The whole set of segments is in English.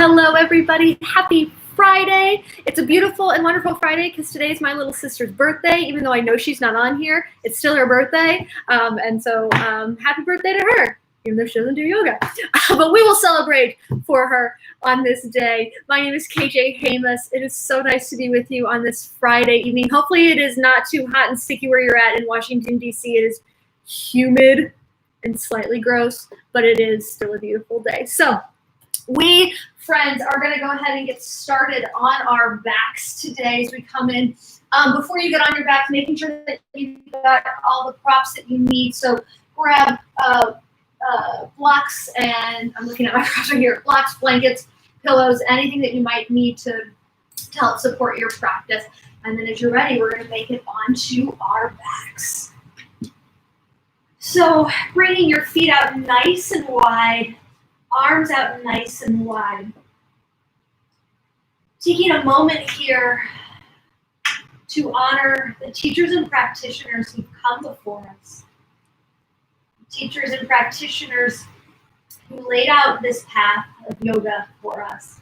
Hello, everybody. Happy Friday. It's a beautiful and wonderful Friday because today is my little sister's birthday. Even though I know she's not on here, it's still her birthday. Happy birthday to her, even though she doesn't do yoga. But we will celebrate for her on this day. My name is KJ Hamus. It is so nice to be with you on this Friday evening. Hopefully it is not too hot and sticky where you're at in Washington, D.C. It is humid and slightly gross, but it is still a beautiful day. So we, friends, are going to go ahead and get started on our backs today as we come in. Before you get on your back, making sure that you've got all the props that you need. So grab blocks, and I'm looking at my props right here, blocks, blankets, pillows, anything that you might need to help support your practice. And then as you're ready, we're going to make it onto our backs. So bringing your feet out nice and wide, arms out nice and wide. Taking a moment here to honor the teachers and practitioners who've come before us. Teachers and practitioners who laid out this path of yoga for us,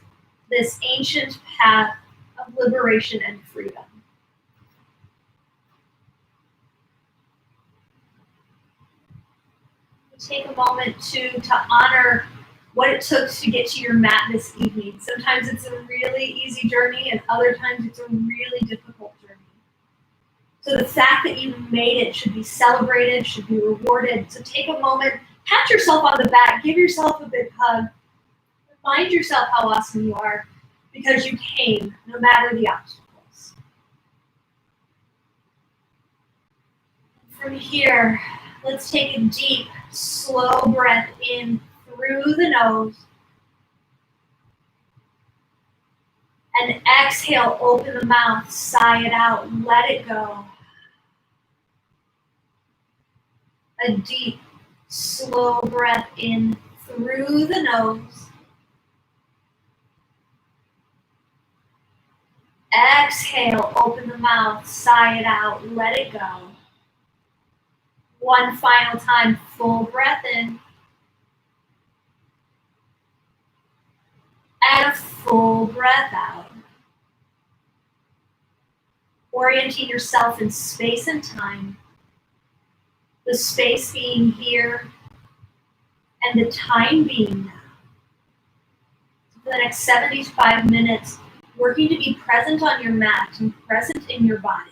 this ancient path of liberation and freedom. Take a moment to honor what it took to get to your mat this evening. Sometimes it's a really easy journey, and other times it's a really difficult journey. So the fact that you made it should be celebrated, should be rewarded. So take a moment, pat yourself on the back, give yourself a big hug, remind yourself how awesome you are because you came, no matter the obstacles. From here, let's take a deep, slow breath in through the nose. And exhale, open the mouth, sigh it out, let it go. A deep, slow breath in through the nose. Exhale, open the mouth, sigh it out, let it go. One final time, full breath in. And a full breath out. Orienting yourself in space and time. The space being here and the time being now. For the next 75 minutes, working to be present on your mat and present in your body.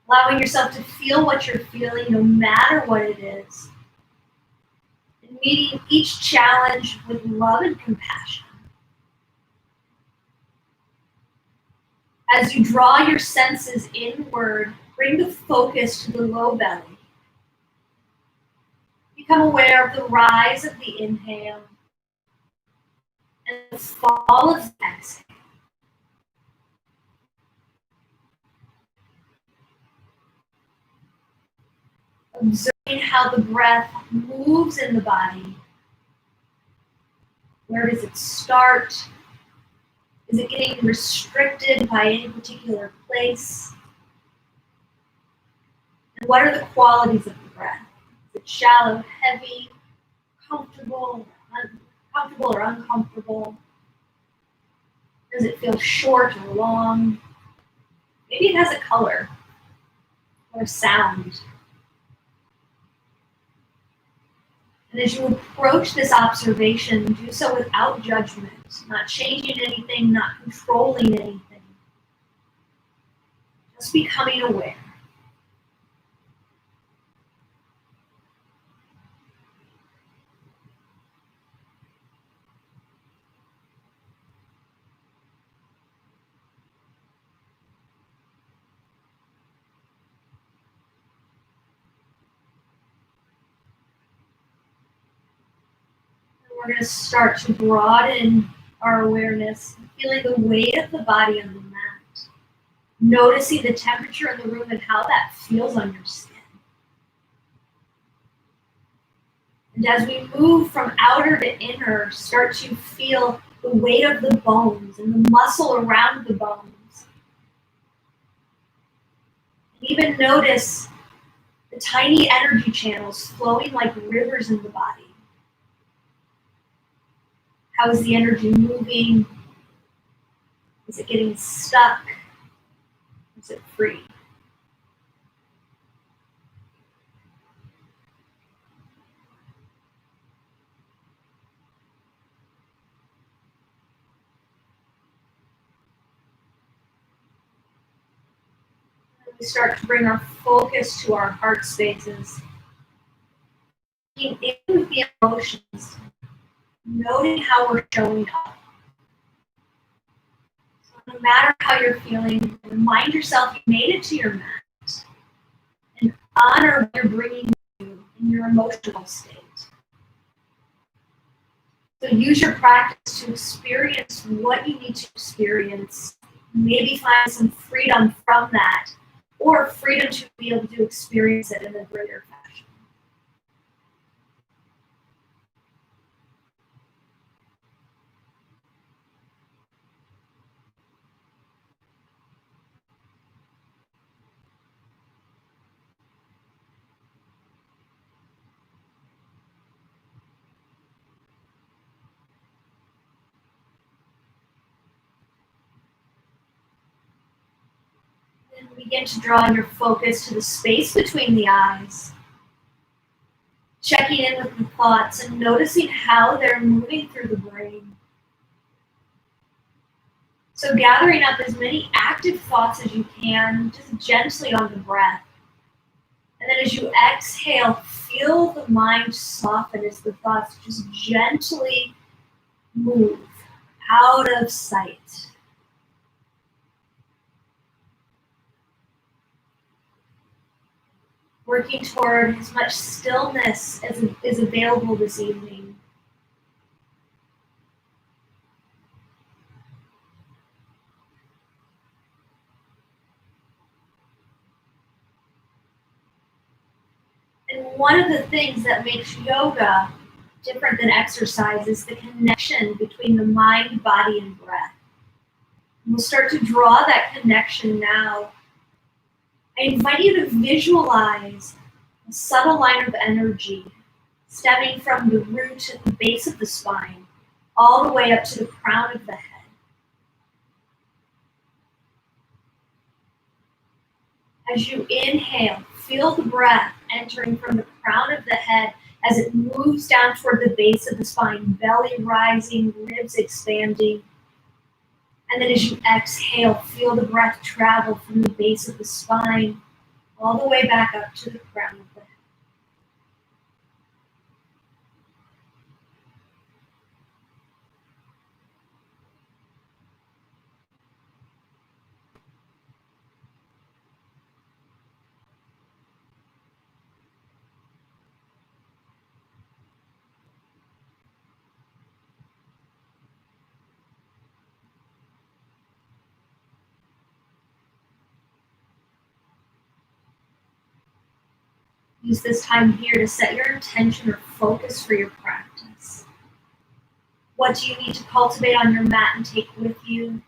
Allowing yourself to feel what you're feeling no matter what it is. And meeting each challenge with love and compassion. As you draw your senses inward, bring the focus to the low belly. Become aware of the rise of the inhale and the fall of the exhale. Observing how the breath moves in the body. Where does it start? Is it getting restricted by any particular place? And what are the qualities of the breath? Is it shallow, heavy, comfortable or uncomfortable? Does it feel short or long? Maybe it has a color or a sound. And as you approach this observation, do so without judgment, not changing anything, not controlling anything. Just becoming aware. We're going to start to broaden our awareness, feeling the weight of the body on the mat, noticing the temperature in the room and how that feels on your skin. And as we move from outer to inner, start to feel the weight of the bones and the muscle around the bones. And even notice the tiny energy channels flowing like rivers in the body. How is the energy moving? Is it getting stuck? Is it free? We start to bring our focus to our heart spaces. Being in with the emotions, noting how we're showing up. So no matter how you're feeling, remind yourself you made it to your mat and honor what you're bringing you in your emotional state. So use your practice to experience what you need to experience. Maybe find some freedom from that, or freedom to be able to experience it in a greater fashion. And begin to draw your focus to the space between the eyes. Checking in with the thoughts and noticing how they're moving through the brain. So gathering up as many active thoughts as you can, just gently on the breath. And then as you exhale, feel the mind soften as the thoughts just gently move out of sight. Working toward as much stillness as is available this evening. And one of the things that makes yoga different than exercise is the connection between the mind, body, and breath. And we'll start to draw that connection now. I invite you to visualize a subtle line of energy stemming from the root at the base of the spine, all the way up to the crown of the head. As you inhale, feel the breath entering from the crown of the head as it moves down toward the base of the spine, belly rising, ribs expanding. And then as you exhale, feel the breath travel from the base of the spine all the way back up to the crown of the head. Use this time here to set your intention or focus for your practice. What do you need to cultivate on your mat and take with you?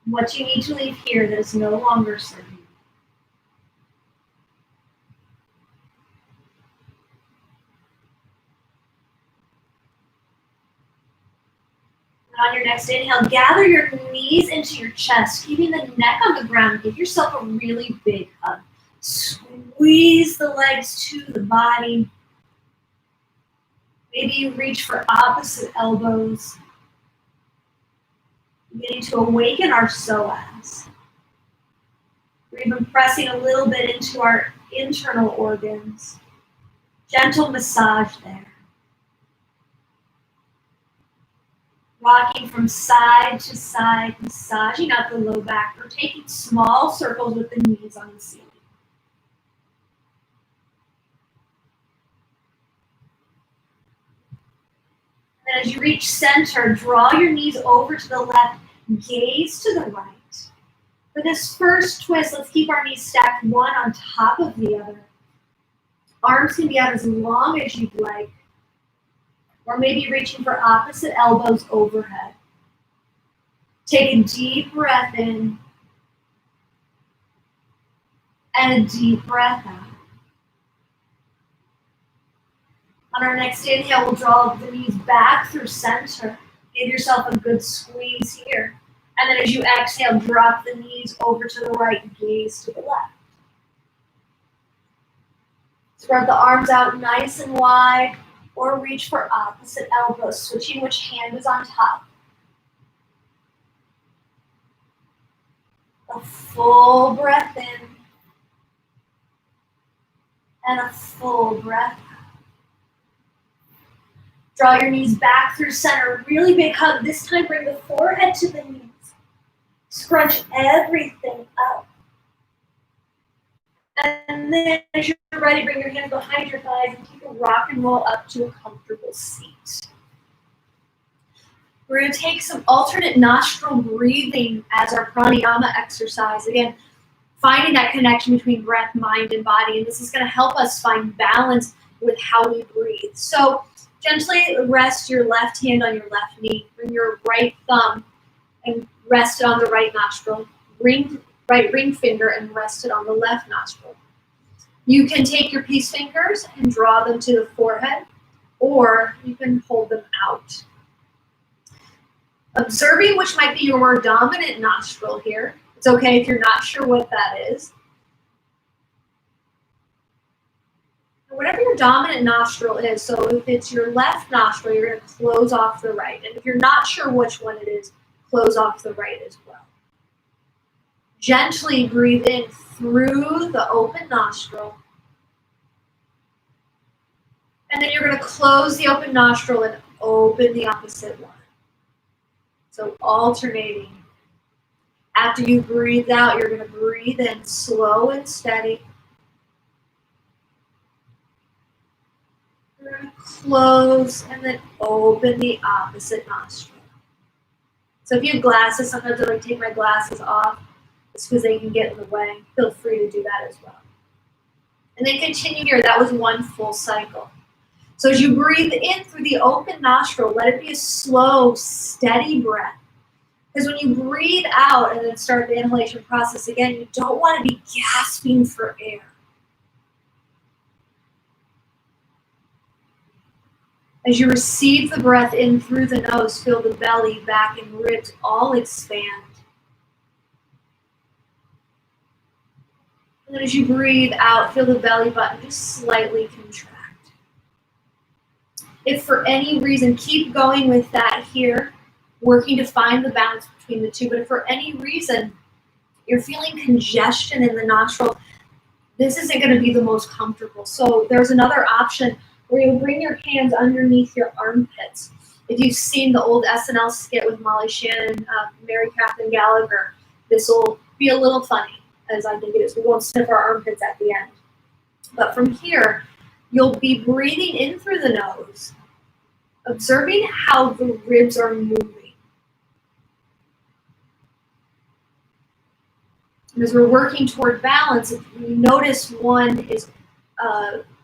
What do you need to leave here that is no longer serving you? And on your next inhale, gather your knees into your chest, keeping the neck on the ground. Give yourself a really big hug. Squeeze the legs to the body. Maybe you reach for opposite elbows. Beginning to awaken our psoas. We're even pressing a little bit into our internal organs. Gentle massage there. Rocking from side to side, massaging out the low back, or taking small circles with the knees on the ceiling. And as you reach center, draw your knees over to the left, gaze to the right. For this first twist, let's keep our knees stacked one on top of the other. Arms can be out as long as you'd like, or maybe reaching for opposite elbows overhead. Take a deep breath in and a deep breath out. On our next inhale, we'll draw the knees back through center. Give yourself a good squeeze here. And then as you exhale, drop the knees over to the right, gaze to the left. Spread the arms out nice and wide, or reach for opposite elbows, switching which hand is on top. A full breath in, and a full breath out. Draw your knees back through center, really big hug. This time bring the forehead to the knees. Scrunch everything up. And then as you're ready, bring your hands behind your thighs and take a rock and roll up to a comfortable seat. We're going to take some alternate nostril breathing as our pranayama exercise. Again, finding that connection between breath, mind, and body. And this is going to help us find balance with how we breathe. So gently rest your left hand on your left knee. Bring your right thumb and rest it on the right nostril. Right ring finger and rest it on the left nostril. You can take your peace fingers and draw them to the forehead, or you can hold them out. Observing which might be your more dominant nostril here. It's okay if you're not sure what that is. Whatever your dominant nostril is, so if it's your left nostril, you're going to close off the right. And if you're not sure which one it is, close off the right as well. Gently breathe in through the open nostril. And then you're going to close the open nostril and open the opposite one. So alternating. After you breathe out, you're going to breathe in slow and steady. You're going to close and then open the opposite nostril. So if you have glasses, sometimes I like to take my glasses off. It's because they can get in the way. Feel free to do that as well. And then continue here. That was one full cycle. So as you breathe in through the open nostril, let it be a slow, steady breath. Because when you breathe out and then start the inhalation process again, you don't want to be gasping for air. As you receive the breath in through the nose, feel the belly, back, and ribs all expand. And then as you breathe out, feel the belly button just slightly contract. If for any reason, keep going with that here, working to find the balance between the two. But if for any reason you're feeling congestion in the nostril, this isn't going to be the most comfortable. So there's another option where you'll bring your hands underneath your armpits. If you've seen the old SNL skit with Molly Shannon, Mary Catherine Gallagher, this will be a little funny, as I think it is. We won't sniff our armpits at the end. But from here, you'll be breathing in through the nose, observing how the ribs are moving. And as we're working toward balance, if you notice one is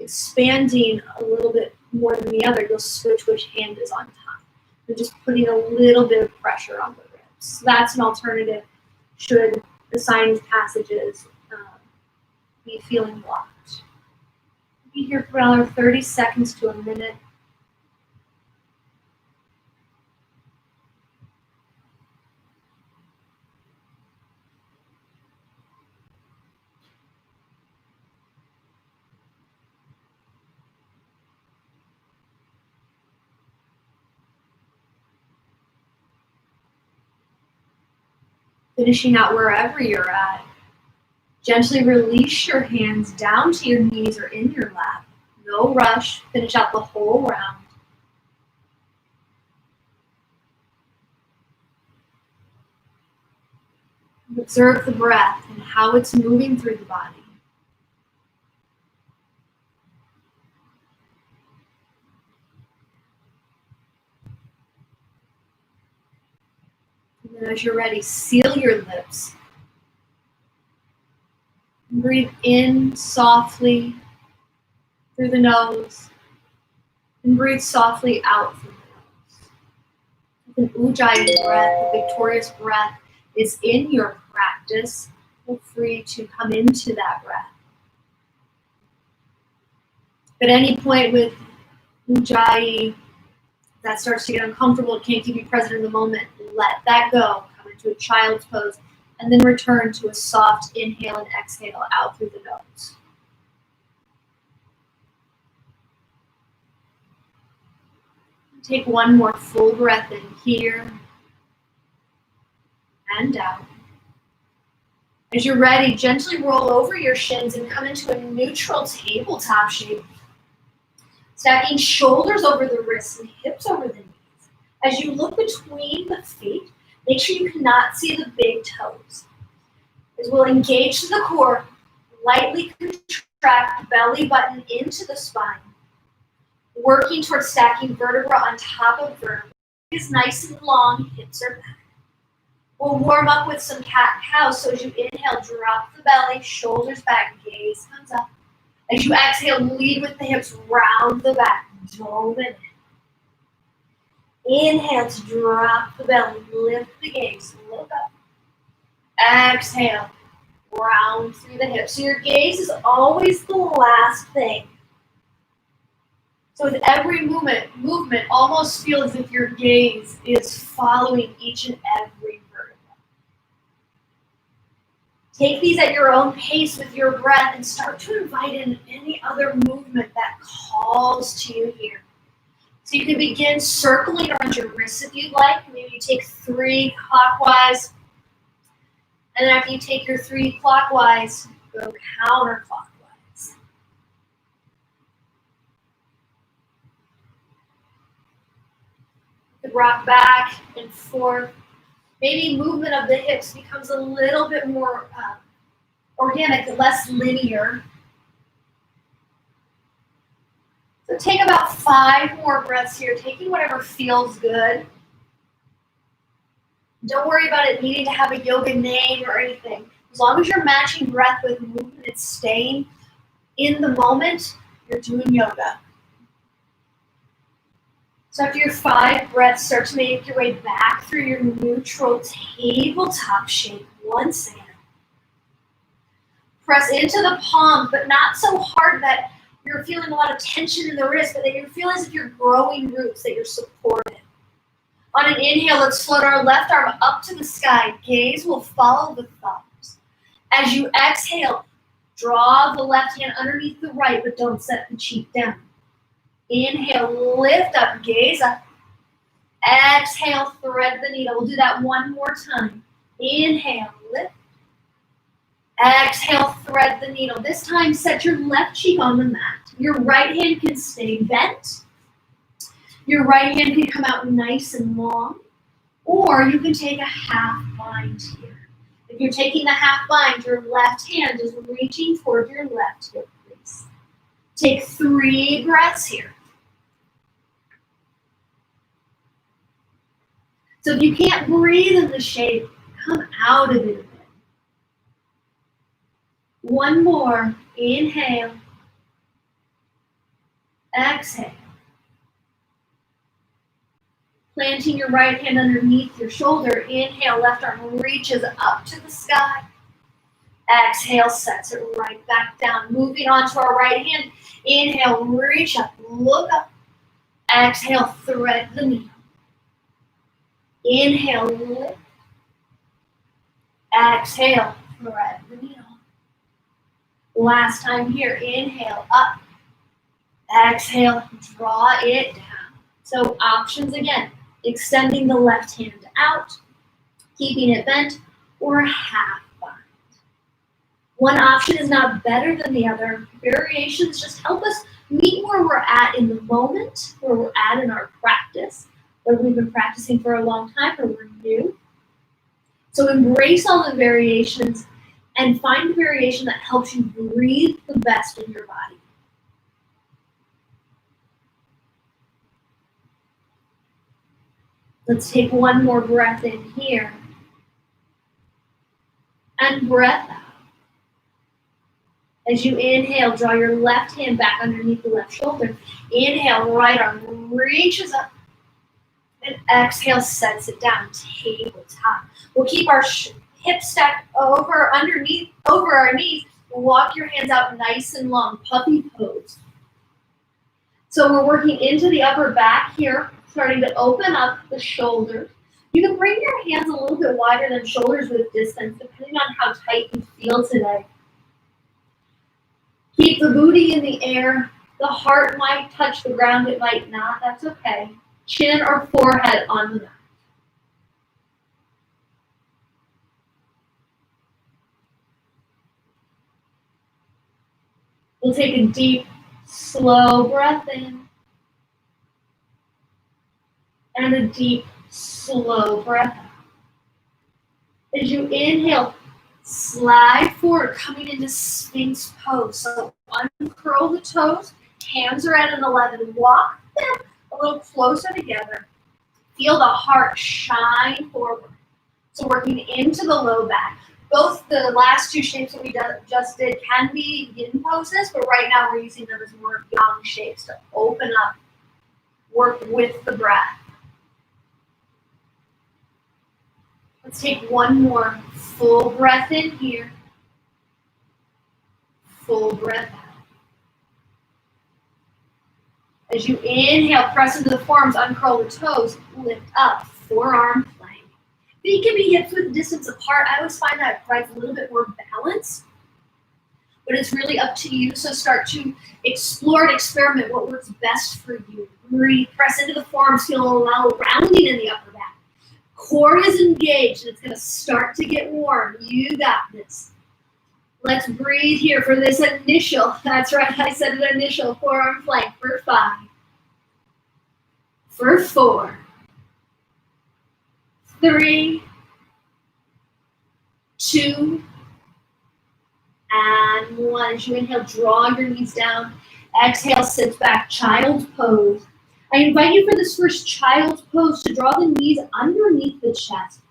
expanding a little bit more than the other, you'll switch which hand is on top. You're just putting a little bit of pressure on the ribs. So that's an alternative should the sinus passages be feeling blocked. Be here for another 30 seconds to a minute. Finishing out wherever you're at. Gently release your hands down to your knees or in your lap. No rush. Finish out the whole round. Observe the breath and how it's moving through the body. And then as you're ready, seal your lips. Breathe in softly through the nose and breathe softly out through the nose. An Ujjayi breath, the victorious breath, is in your practice. Feel free to come into that breath. At any point with Ujjayi, that starts to get uncomfortable, it can't keep you present in the moment, let that go. Come into a child's pose, and then return to a soft inhale and exhale out through the nose. Take one more full breath in here and out. As you're ready, gently roll over your shins and come into a neutral tabletop shape. Stacking shoulders over the wrists and hips over the knees. As you look between the feet, make sure you cannot see the big toes. As we'll engage to the core, lightly contract belly button into the spine. Working towards stacking vertebra on top of vertebra. Is nice and long, hips are back. We'll warm up with some cat-cow, so as you inhale, drop the belly, shoulders back, gaze comes up. As you exhale, lead with the hips, round the back, dome it in. Inhale to drop the belly, lift the gaze, look up. Exhale, round through the hips. So your gaze is always the last thing. So with every movement almost feel as if your gaze is following each and every vertebra. Take these at your own pace with your breath and start to invite in any other movement that calls to you here. So you can begin circling around your wrists if you'd like. Maybe you take 3 clockwise. And then after you take your 3 clockwise, go counterclockwise. Rock back and forth. Maybe movement of the hips becomes a little bit more organic, less linear. So take about 5 more breaths here, taking whatever feels good. Don't worry about it needing to have a yoga name or anything. As long as you're matching breath with movement and staying in the moment, you're doing yoga. So after your 5 breaths, start to make your way back through your neutral tabletop shape once again. Press into the palm, but not so hard that you're feeling a lot of tension in the wrist, but that you feel as if you're growing roots, that you're supported. On an inhale, let's float our left arm up to the sky. Gaze will follow the thumbs. As you exhale, draw the left hand underneath the right, but don't set the cheek down. Inhale, lift up, gaze up. Exhale, thread the needle. We'll do that one more time. Inhale, lift. Exhale, thread the needle. This time, set your left cheek on the mat. Your right hand can stay bent. Your right hand can come out nice and long. Or you can take a half bind here. If you're taking the half bind, your left hand is reaching toward your left hip crease. Take 3 breaths here. So if you can't breathe in the shape, come out of it a bit. One more. Inhale. Exhale. Planting your right hand underneath your shoulder. Inhale, left arm reaches up to the sky. Exhale, sets it right back down. Moving on to our right hand. Inhale, reach up, look up. Exhale, thread the needle. Inhale, lift. Exhale, thread the needle. Last time here, inhale, up. Exhale, draw it down. So options again, extending the left hand out, keeping it bent, or a half bind. One option is not better than the other. Variations just help us meet where we're at in the moment, where we're at in our practice, whether we've been practicing for a long time or we're new. So embrace all the variations and find a variation that helps you breathe the best in your body. Let's take one more breath in here. And breath out. As you inhale, draw your left hand back underneath the left shoulder. Inhale, right arm reaches up. And exhale, sets it down, tabletop. We'll keep our hips stacked over our knees. Walk your hands out nice and long, puppy pose. So we're working into the upper back here. Starting to open up the shoulders. You can bring your hands a little bit wider than shoulders with distance, depending on how tight you feel today. Keep the booty in the air. The heart might touch the ground, it might not. That's okay. Chin or forehead on the mat. We'll take a deep, slow breath in. And a deep, slow breath out. As you inhale, slide forward, coming into Sphinx pose. So uncurl the toes, hands are at an 11. Walk them a little closer together. Feel the heart shine forward. So working into the low back. Both the last two shapes that we just did can be yin poses, but right now we're using them as more yang shapes to open up, work with the breath. Let's take one more full breath in here. Full breath out. As you inhale, press into the forearms, uncurl the toes, lift up, forearm plank. Feet can be hips width distance apart. I always find that provides a little bit more balance, but it's really up to you. So start to explore and experiment what works best for you. Breathe, press into the forearms, feel a little rounding in the upper back. Core is engaged and it's going to start to get warm. You got this. Let's breathe here for this initial. That's right, I said an initial forearm plank for 5. For 4. 3. 2. And 1. As you inhale, draw your knees down. Exhale, sit back, child's pose. I invite you for this first child's pose to draw the knees underneath the chest.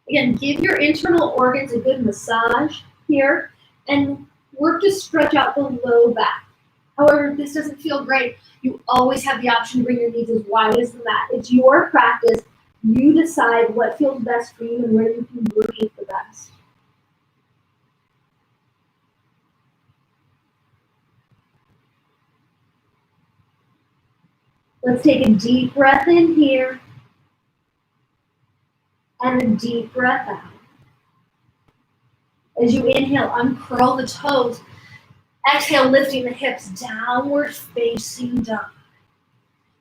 Again, give your internal organs a good massage here and work to stretch out the low back. However, if this doesn't feel great, you always have the option to bring your knees as wide as the mat. It's your practice. You decide what feels best for you and where you can breathe the best. Let's take a deep breath in here and a deep breath out. As you inhale, uncurl the toes. Exhale, lifting the hips, downward facing dog.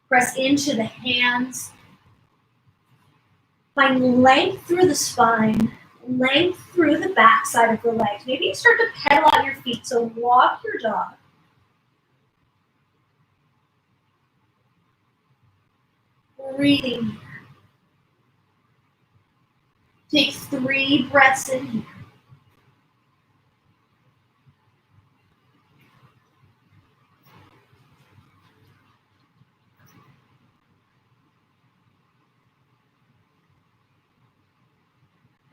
Press into the hands. Find length through the spine, length through the back side of the legs. Maybe you start to pedal out your feet, so walk your dog. Breathing here. Take 3 breaths in here.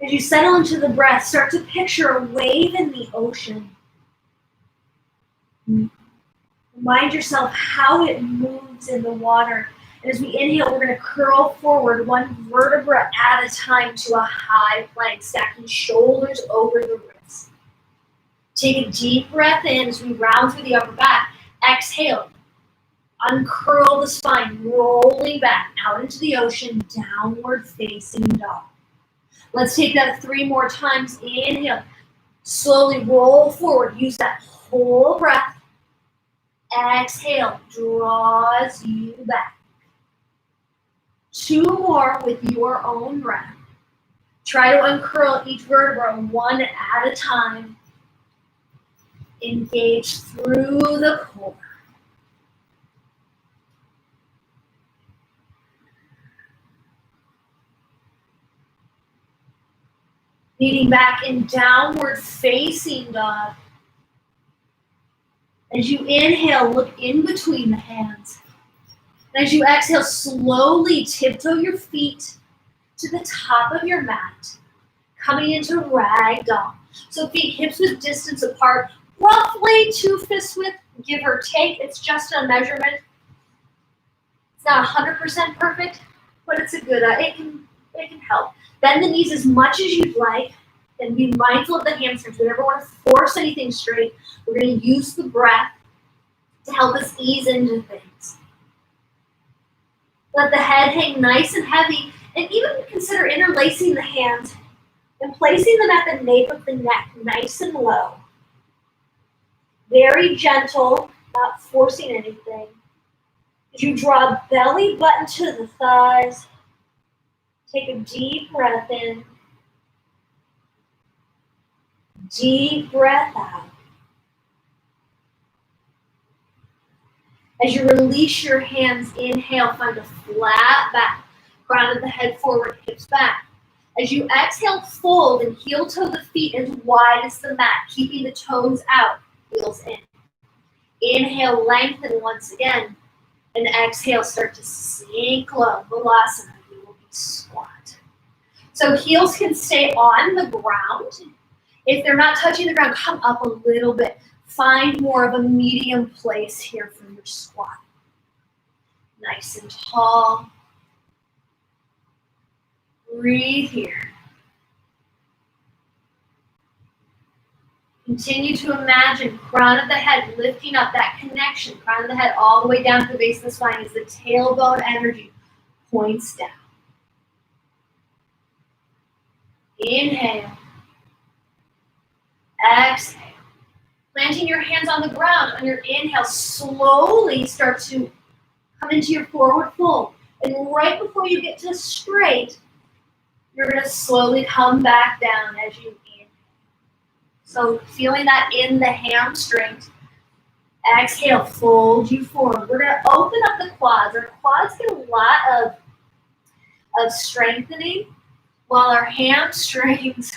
As you settle into the breath, start to picture a wave in the ocean. Remind yourself how it moves in the water. And as we inhale, we're going to curl forward 1 vertebra at a time to a high plank, stacking shoulders over the wrists. Take a deep breath in as we round through the upper back. Exhale. Uncurl the spine, rolling back out into the ocean, downward facing dog. Let's take that 3 more times. Inhale. Slowly roll forward. Use that whole breath. Exhale. Draws you back. 2 more with your own breath. Try to uncurl each vertebra 1 at a time. Engage through the core. Leaning back in downward facing dog. As you inhale, look in between the hands. And as you exhale, slowly tiptoe your feet to the top of your mat, coming into ragdoll. So feet hips width distance apart, roughly 2 fist width, give or take. It's just a measurement. It's not 100% perfect, but it's a good. It can help. Bend the knees as much as you'd like, and be mindful of the hamstrings. We never want to force anything straight. We're going to use the breath to help us ease into things. Let the head hang nice and heavy, and even consider interlacing the hands and placing them at the nape of the neck, nice and low. Very gentle, not forcing anything. As you draw belly button to the thighs, take a deep breath in. Deep breath out. As you release your hands, inhale, find a flat back. Crown of the head forward, hips back. As you exhale, fold and heel toe the feet as wide as the mat, keeping the toes out, heels in. Inhale, lengthen once again. And exhale, start to sink low. Balasana, you will be squat. So heels can stay on the ground. If they're not touching the ground, come up a little bit. Find more of a medium place here for your squat. Nice and tall. Breathe here. Continue to imagine crown of the head lifting up, that connection, crown of the head all the way down to the base of the spine as the tailbone energy points down. Inhale. Exhale. Planting your hands on the ground. On your inhale, slowly start to come into your forward fold. And right before you get to straight, you're going to slowly come back down as you inhale. So feeling that in the hamstrings. Exhale, fold you forward. We're going to open up the quads. Our quads get a lot of strengthening, while our hamstrings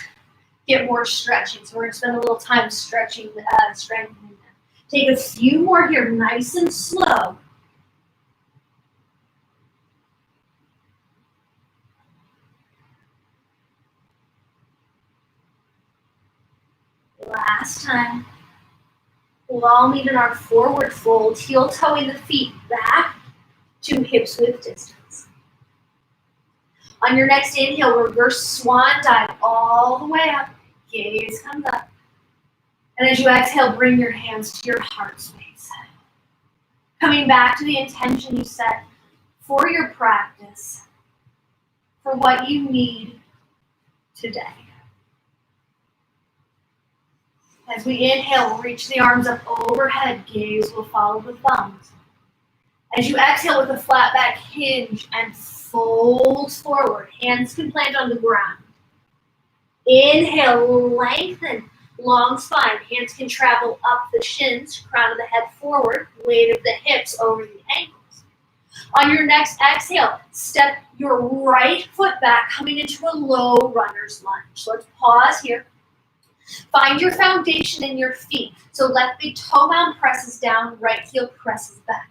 get more stretching. So we're going to spend a little time stretching, strengthening them. Take a few more here, nice and slow. Last time. We'll all meet in our forward fold, heel toeing the feet back to hips width distance. On your next inhale, reverse swan dive all the way up. Gaze comes up. And as you exhale, bring your hands to your heart space. Coming back to the intention you set for your practice, for what you need today. As we inhale, reach the arms up overhead. Gaze will follow the thumbs. As you exhale with a flat back, hinge and fold forward. Hands can plant on the ground. Inhale, lengthen, long spine. Hands can travel up the shins, crown of the head forward, weight of the hips over the ankles. On your next exhale, step your right foot back, coming into a low runner's lunge. So let's pause here. Find your foundation in your feet. So left big toe mound presses down, right heel presses back.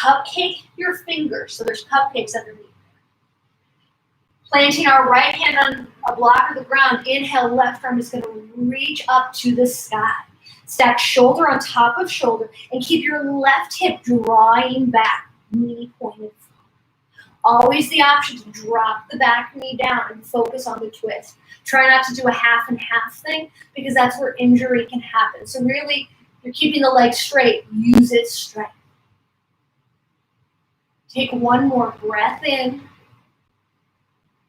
Cupcake your fingers, so there's cupcakes underneath. Planting our right hand on a block of the ground, inhale, left arm is going to reach up to the sky. Stack shoulder on top of shoulder and keep your left hip drawing back, knee pointed forward. Always the option to drop the back knee down and focus on the twist. Try not to do a half and half thing because that's where injury can happen. So really, you're keeping the leg straight, use its strength. Take one more breath in,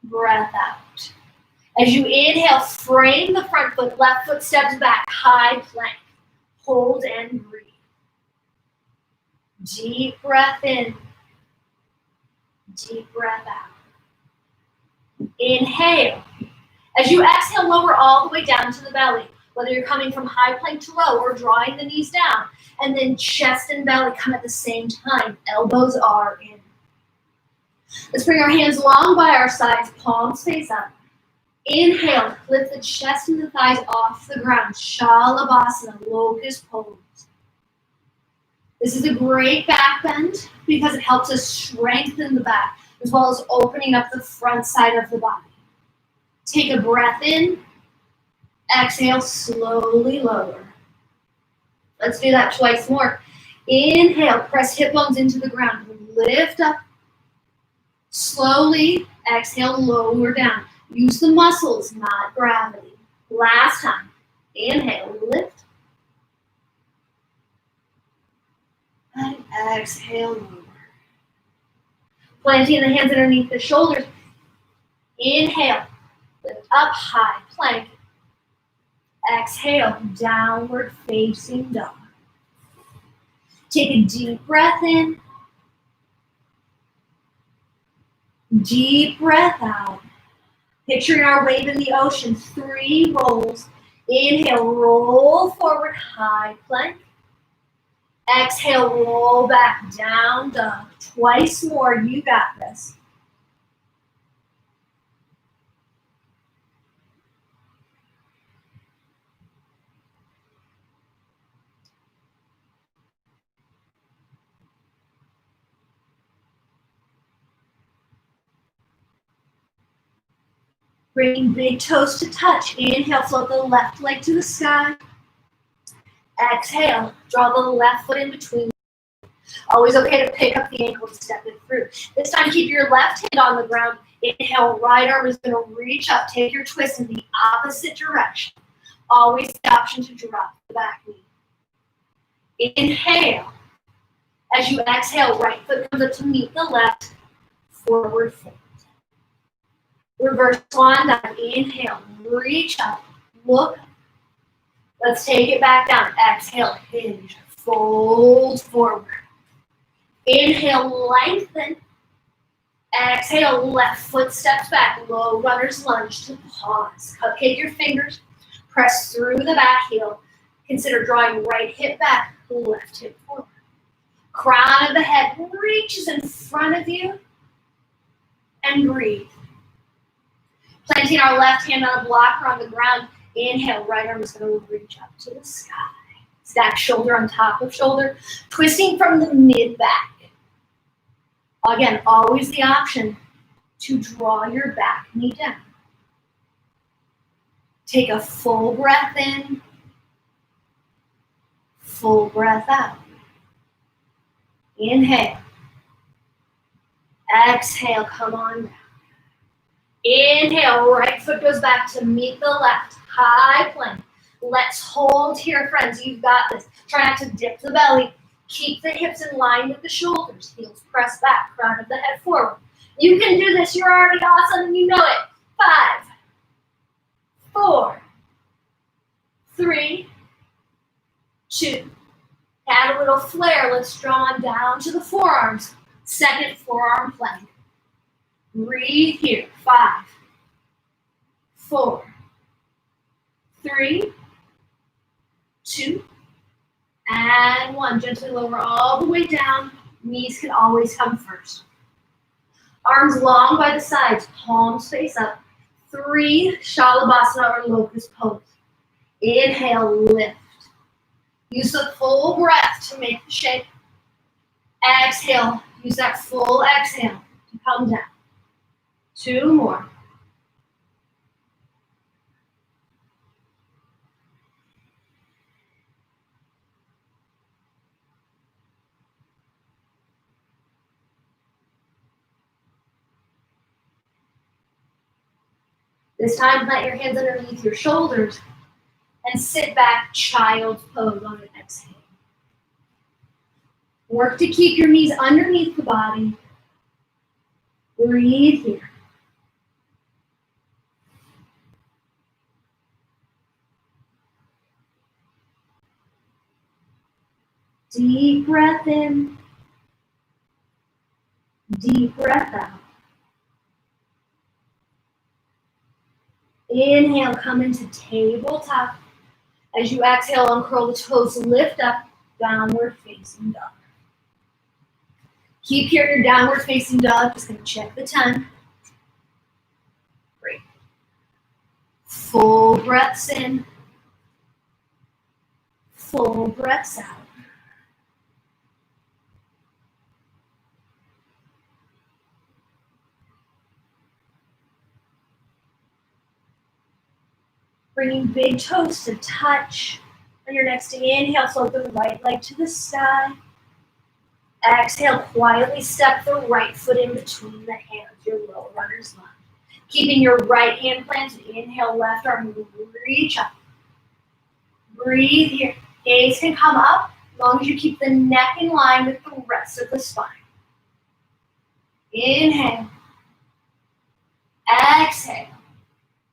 breath out. As you inhale, frame the front foot, left foot steps back, high plank. Hold and breathe. Deep breath in, deep breath out. Inhale. As you exhale, lower all the way down to the belly, whether you're coming from high plank to low or drawing the knees down. And then chest and belly come at the same time. Elbows are in. Let's bring our hands long by our sides, palms face up. Inhale, lift the chest and the thighs off the ground. Shalabhasana, locust pose. This is a great back bend because it helps us strengthen the back as well as opening up the front side of the body. Take a breath in. Exhale, slowly lower. Let's do that twice more. Inhale, press hip bones into the ground. Lift up. Slowly, exhale, lower down. Use the muscles, not gravity. Last time. Inhale, lift. And exhale, lower. Planting the hands underneath the shoulders. Inhale, lift up, high plank. Exhale, downward facing dog. Take a deep breath in. Deep breath out. Picturing our wave in the ocean. 3 rolls. Inhale, roll forward, high plank. Exhale, roll back, down dog. Twice more, you got this. Bringing big toes to touch. Inhale, float the left leg to the sky. Exhale, draw the left foot in between. Always okay to pick up the ankle and step it through. This time, keep your left hand on the ground. Inhale, right arm is going to reach up. Take your twist in the opposite direction. Always the option to drop the back knee. Inhale. As you exhale, right foot comes up to meet the left. Forward fold. Reverse swan dive. Inhale, reach up, look. Let's take it back down. Exhale, hinge, fold forward. Inhale, lengthen. Exhale, left foot steps back. Low runner's lunge to pause. Cupcake your fingers. Press through the back heel. Consider drawing right hip back, left hip forward. Crown of the head reaches in front of you. And breathe. Planting our left hand on a blocker on the ground. Inhale, right arm is going to reach up to the sky. Stack shoulder on top of shoulder. Twisting from the mid-back. Again, always the option to draw your back knee down. Take a full breath in. Full breath out. Inhale. Exhale, come on down. Inhale, right foot goes back to meet the left. High plank. Let's hold here, friends. You've got this. Try not to dip the belly. Keep the hips in line with the shoulders. Heels press back. Crown of the head forward. You can do this. You're already awesome and you know it. 5, 4, 3, 2. Add a little flare. Let's draw on down to the forearms. Second forearm plank. Breathe here. 5, 4, 3, 2, and 1. Gently lower all the way down. Knees can always come first. Arms long by the sides. Palms face up. 3, Shalabhasana or locust pose. Inhale, lift. Use the full breath to make the shape. Exhale. Use that full exhale to come down. 2 more. This time, plant your hands underneath your shoulders and sit back, child's pose on an exhale. Work to keep your knees underneath the body. Breathe here. Deep breath in. Deep breath out. Inhale, come into tabletop. As you exhale, uncurl the toes, lift up, downward facing dog. Keep here in your downward facing dog. Just going to check the time. Great. Full breaths in. Full breaths out. Bringing big toes to touch. On your next inhale, float the right leg to the sky. Exhale, quietly step the right foot in between the hands, your low runner's lunge. Keeping your right hand planted, inhale, left arm, reach up. Breathe here. Gaze can come up as long as you keep the neck in line with the rest of the spine. Inhale. Exhale.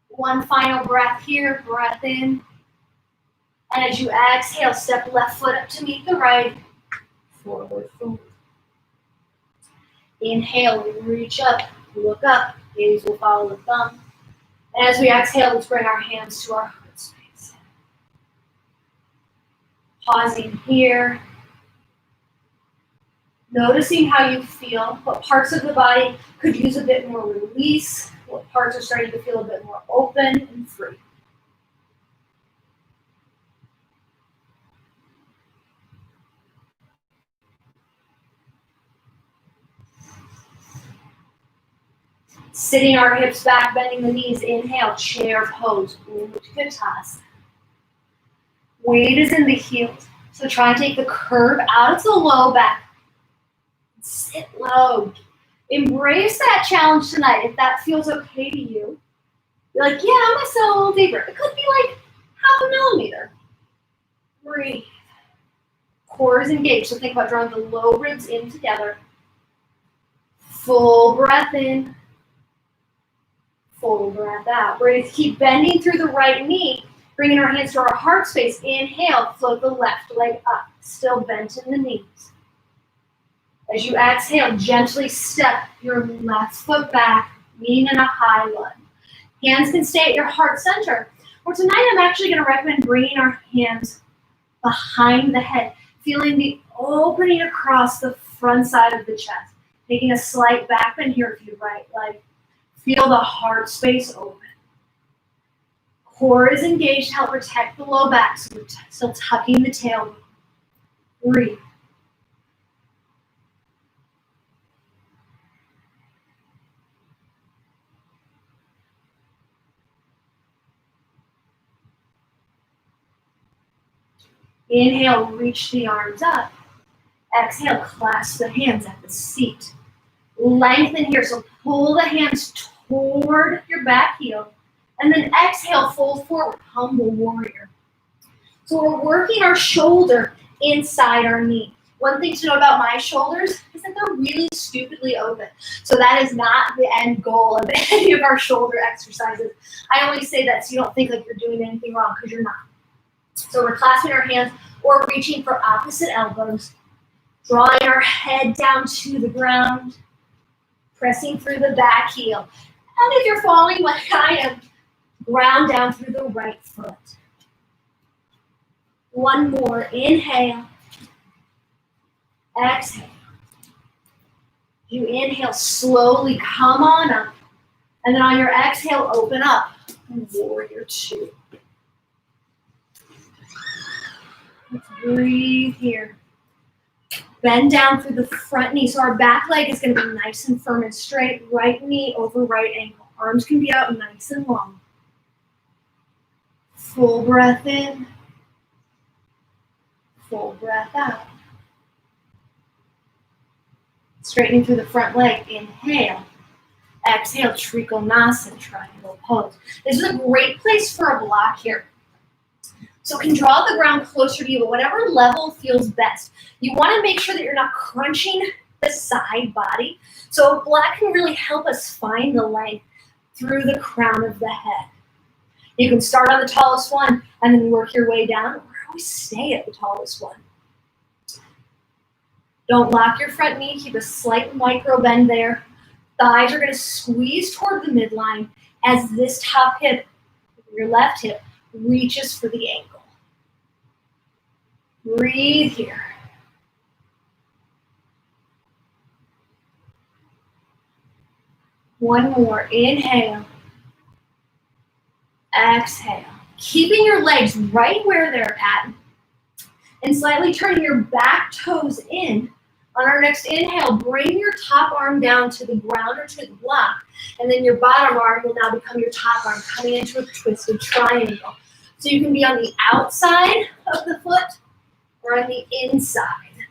One final breath here, breath in. And as you exhale, step left foot up to meet the right. Forward fold. Inhale, reach up, look up, gaze will follow the thumb. And as we exhale, let's bring our hands to our heart space. Pausing here. Noticing how you feel, what parts of the body could use a bit more release, what parts are starting to feel a bit more open and free. Sitting our hips back, bending the knees. Inhale, chair pose, Utkatasana. Weight is in the heels, so try and take the curve out of the low back. Sit low. Embrace that challenge tonight if that feels okay to you. You're like, yeah, I'm gonna sit a little deeper. It could be like half a millimeter. Breathe. Core is engaged, so think about drawing the low ribs in together. Full breath in. Full breath out. We're going to keep bending through the right knee, bringing our hands to our heart space. Inhale, float the left leg up, still bent in the knees. As you exhale, gently step your left foot back, meeting in a high lunge. Hands can stay at your heart center. Or tonight, I'm actually going to recommend bringing our hands behind the head, feeling the opening across the front side of the chest. Taking a slight back bend here if you right leg. Feel the heart space open. Core is engaged to help protect the low back, so we're still tucking the tailbone. Breathe. Inhale, reach the arms up. Exhale, clasp the hands at the seat. Lengthen here, so pull the hands toward your back heel. And then exhale, fold forward, humble warrior. So we're working our shoulder inside our knee. One thing to know about my shoulders is that they're really stupidly open. So that is not the end goal of any of our shoulder exercises. I always say that so you don't think like you're doing anything wrong, because you're not. So we're clasping our hands or reaching for opposite elbows, drawing our head down to the ground, pressing through the back heel. And if you're falling like I am, ground down through the right foot. One more. Inhale. Exhale. You inhale, slowly come on up. And then on your exhale, open up. Warrior two. Let's breathe here. Bend down through the front knee. So our back leg is going to be nice and firm and straight. Right knee over right ankle. Arms can be out nice and long. Full breath in. Full breath out. Straightening through the front leg. Inhale. Exhale, Trikonasana, triangle pose. This is a great place for a block here. So it can draw the ground closer to you, but whatever level feels best. You want to make sure that you're not crunching the side body. So block can really help us find the length through the crown of the head. You can start on the tallest one and then work your way down, or always stay at the tallest one. Don't lock your front knee, keep a slight micro bend there. Thighs are going to squeeze toward the midline as this top hip, your left hip, reaches for the ankle. Breathe here. One more. Inhale. Exhale. Keeping your legs right where they're at and slightly turning your back toes in. On our next inhale, bring your top arm down to the ground or to the block, and then your bottom arm will now become your top arm, coming into a twisted triangle. So you can be on the outside of the foot or on the inside.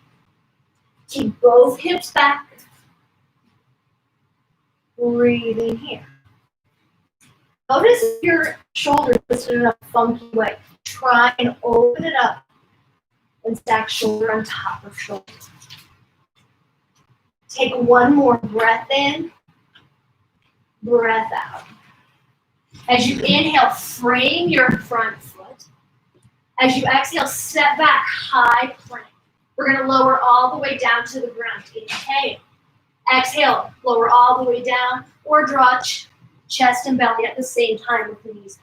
Keep both hips back. Breathing here. Notice your shoulders twisted in a funky way. Try and open it up and stack shoulder on top of shoulder. Take one more breath in, breath out. As you inhale, frame your front foot. As you exhale, step back, high plank. We're going to lower all the way down to the ground. Inhale. Exhale, lower all the way down, or draw chest and belly at the same time with the knees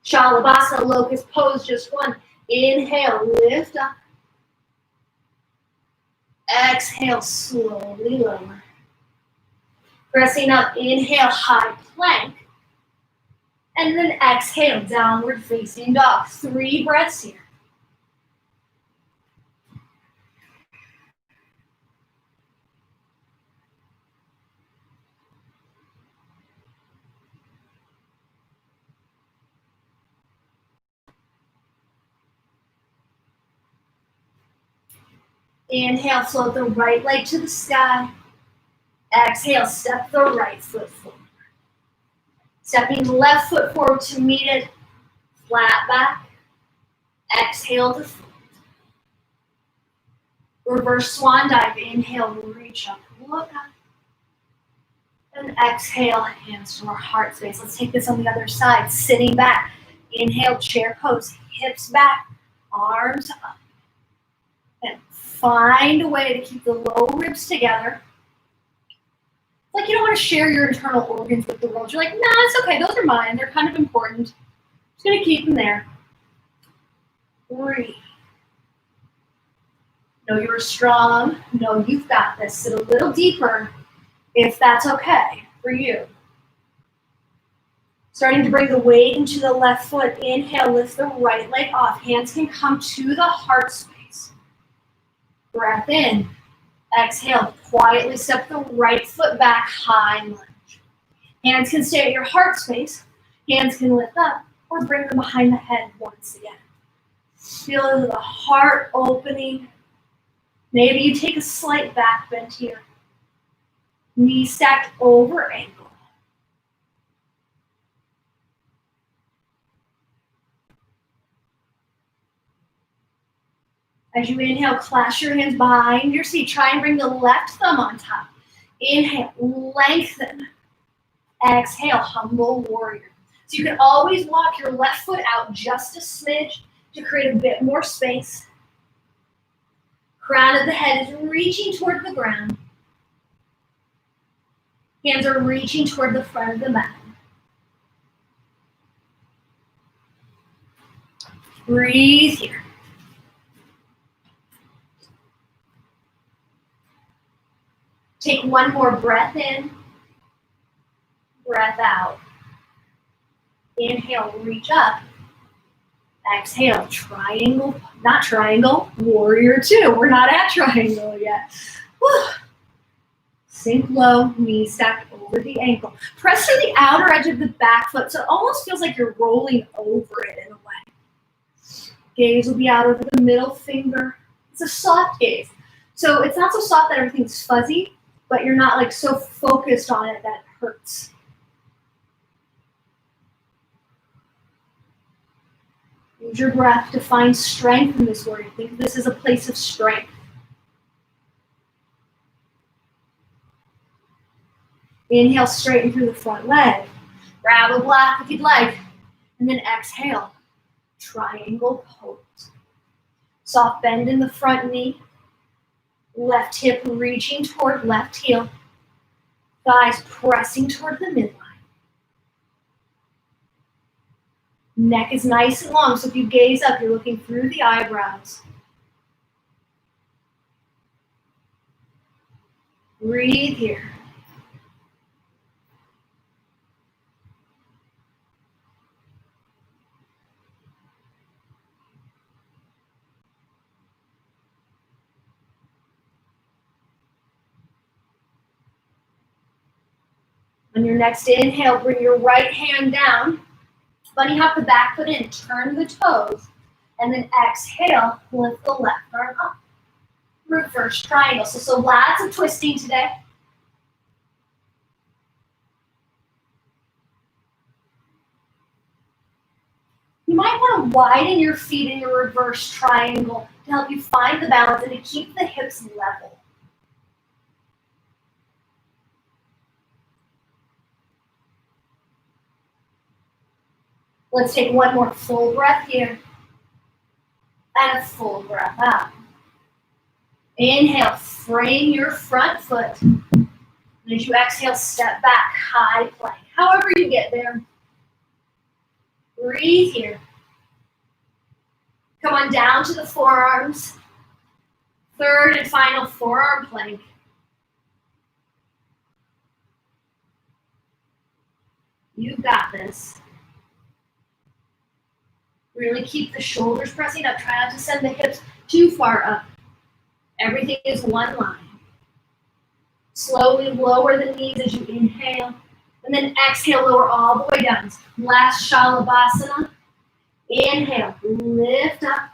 touching. Shalabhasana, locust pose, just one. Inhale, lift up. Exhale, slowly lower. Pressing up, inhale, high plank. And then exhale, downward facing dog. 3 breaths here. Inhale, float the right leg to the sky. Exhale, step the right foot forward. Stepping the left foot forward to meet it. Flat back. Exhale to fold. Reverse swan dive. Inhale, reach up, look up. And exhale, hands to our heart space. Let's take this on the other side. Sitting back. Inhale, chair pose. Hips back, arms up. And find a way to keep the low ribs together. Like you don't want to share your internal organs with the world. You're like, nah, it's okay. Those are mine. They're kind of important. Just going to keep them there. Breathe. Know you're strong. Know you've got this. Sit a little deeper if that's okay for you. Starting to bring the weight into the left foot. Inhale, lift the right leg off. Hands can come to the heart space. Breath in. Exhale, quietly step the right foot back, high lunge. Hands can stay at your heart space. Hands can lift up or bring them behind the head once again. Feel the heart opening. Maybe you take a slight back bend here. Knees stacked over ankle. As you inhale, clasp your hands behind your seat. Try and bring the left thumb on top. Inhale, lengthen. Exhale, humble warrior. So you can always walk your left foot out just a smidge to create a bit more space. Crown of the head is reaching toward the ground. Hands are reaching toward the front of the mat. Breathe here. Take one more breath in, breath out. Inhale, reach up. Exhale, triangle, not triangle, warrior 2. We're not at triangle yet. Whew. Sink low, knees stacked over the ankle. Press to the outer edge of the back foot so it almost feels like you're rolling over it in a way. Gaze will be out over the middle finger. It's a soft gaze. So it's not so soft that everything's fuzzy, but you're not like so focused on it that it hurts. Use your breath to find strength in this warrior. Think this is a place of strength. Inhale, straighten through the front leg. Grab a block if you'd like. And then exhale, triangle pose. Soft bend in the front knee. Left hip reaching toward left heel. Thighs pressing toward the midline. Neck is nice and long, so if you gaze up, you're looking through the eyebrows. Breathe here. On your next inhale, bring your right hand down. Bunny hop the back foot in, turn the toes, and then exhale, lift the left arm up. Reverse triangle. So lots of twisting today. You might want to widen your feet in your reverse triangle to help you find the balance and to keep the hips level. Let's take one more full breath here. And a full breath out. Inhale, frame your front foot. And as you exhale, step back, high plank. However you get there. Breathe here. Come on down to the forearms. Third and final forearm plank. You got this. Really keep the shoulders pressing up. Try not to send the hips too far up. Everything is one line. Slowly lower the knees as you inhale. And then exhale, lower all the way down. Last Shalabhasana. Inhale, lift up.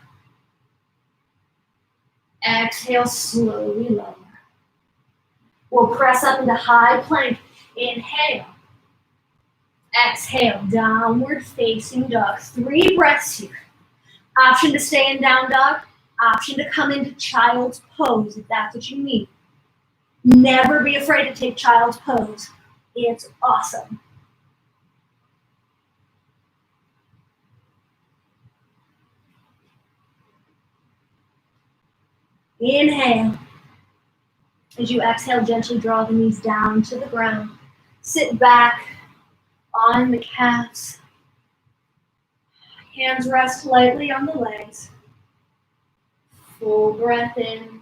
Exhale, slowly lower. We'll press up into high plank. Inhale. Exhale, downward facing dog. 3 breaths here. Option to stay in down dog. Option to come into child's pose if that's what you need. Never be afraid to take child's pose. It's awesome. Inhale. As you exhale, gently draw the knees down to the ground. Sit back on the calves. Hands rest lightly on the legs. Full breath in.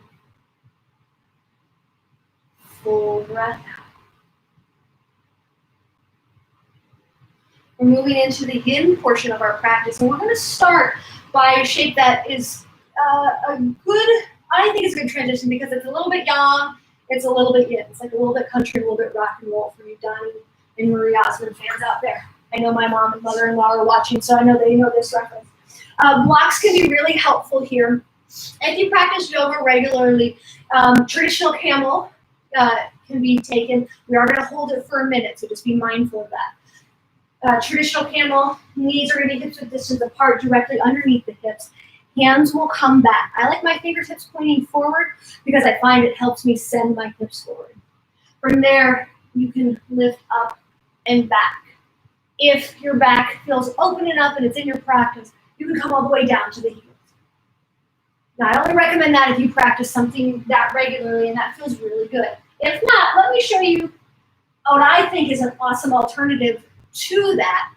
Full breath out. We're moving into the yin portion of our practice, and we're going to start by a shape that is a good transition because it's a little bit yang, it's a little bit yin. It's like a little bit country, a little bit rock and roll for you Donnie and Marie Osmond fans out there. I know my mom and mother-in-law are watching, so I know they know this reference. Blocks can be really helpful here. If you practice yoga regularly, traditional camel can be taken. We are going to hold it for a minute, so just be mindful of that. Traditional camel, knees are going to be hips width distance apart directly underneath the hips. Hands will come back. I like my fingertips pointing forward because I find it helps me send my hips forward. From there, you can lift up and back. If your back feels open enough and it's in your practice, you can come all the way down to the heels. Now, I only recommend that if you practice something that regularly and that feels really good. If not, let me show you what I think is an awesome alternative to that.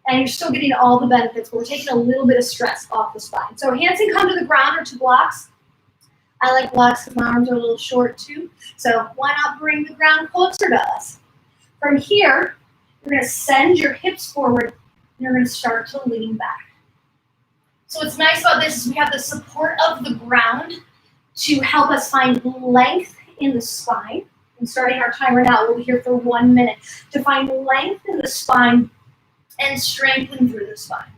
And you're still getting all the benefits, but we're taking a little bit of stress off the spine. So hands can come to the ground or to blocks. I like blocks because my arms are a little short too. So why not bring the ground closer to us? From here, you're going to send your hips forward, and you're going to start to lean back. So what's nice about this is we have the support of the ground to help us find length in the spine. And starting our timer now, we'll be here for 1 minute to find length in the spine and strengthen through the spine.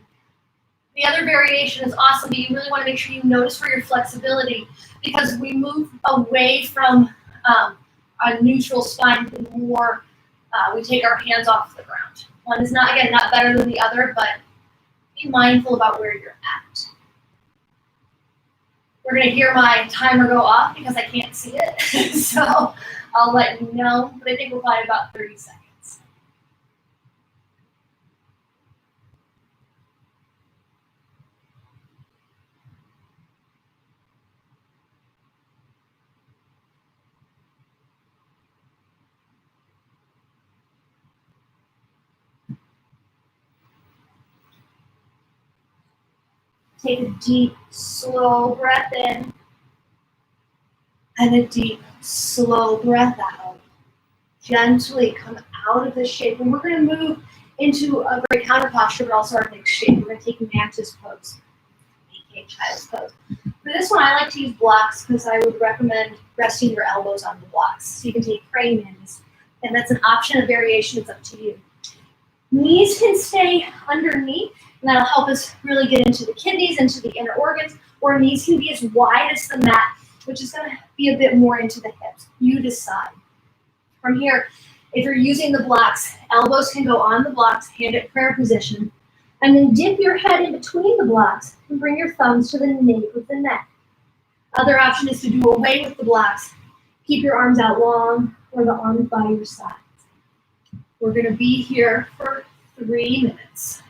The other variation is awesome, but you really want to make sure you notice for your flexibility because we move away from a neutral spine to more, we take our hands off the ground. One is not, again, not better than the other, but be mindful about where you're at. We're going to hear my timer go off because I can't see it, so I'll let you know, but I think we'll probably about 30 seconds. Take a deep, slow breath in and a deep, slow breath out. Gently come out of this shape. And we're going to move into a great counter posture, but also our next shape. We're going to take mantis pose, aka child's pose. For this one, I like to use blocks because I would recommend resting your elbows on the blocks. So you can take praying mantis, and that's an option, a variation. It's up to you. Knees can stay underneath, and that'll help us really get into the kidneys, into the inner organs, or knees can be as wide as the mat, which is going to be a bit more into the hips. You decide. From here, if you're using the blocks, elbows can go on the blocks, hand at prayer position, and then dip your head in between the blocks and bring your thumbs to the nape of the neck. Other option is to do away with the blocks. Keep your arms out long or the arms by your sides. We're going to be here for 3 minutes.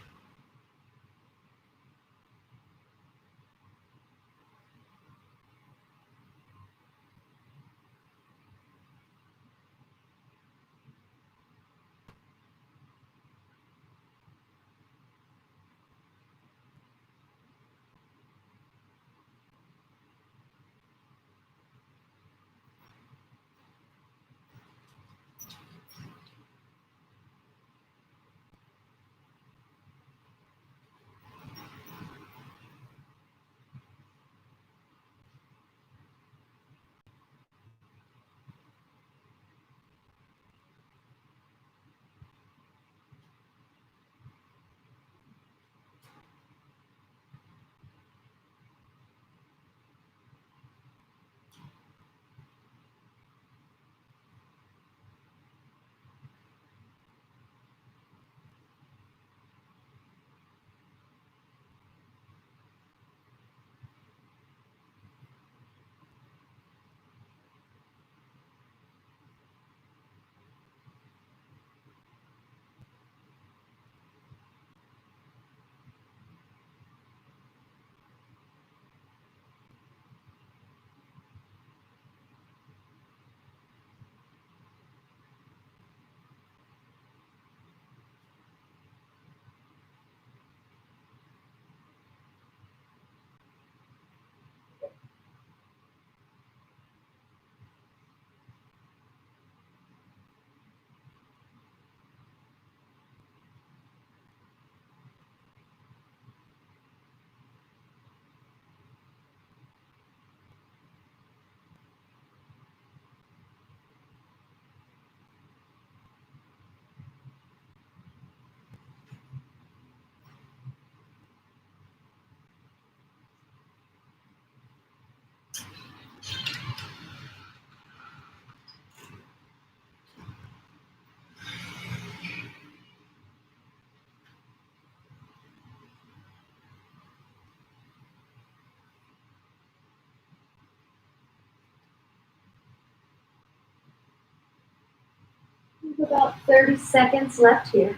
About 30 seconds left here.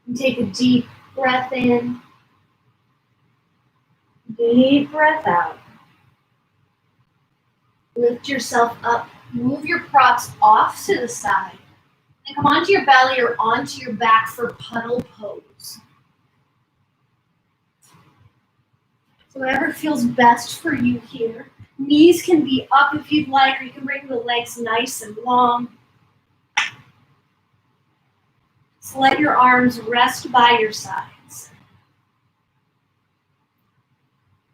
And take a deep breath in, deep breath out. Lift yourself up, move your props off to the side, and come onto your belly or onto your back for puddle pose. So whatever feels best for you here. Knees can be up if you'd like, or you can bring the legs nice and long. So let your arms rest by your sides.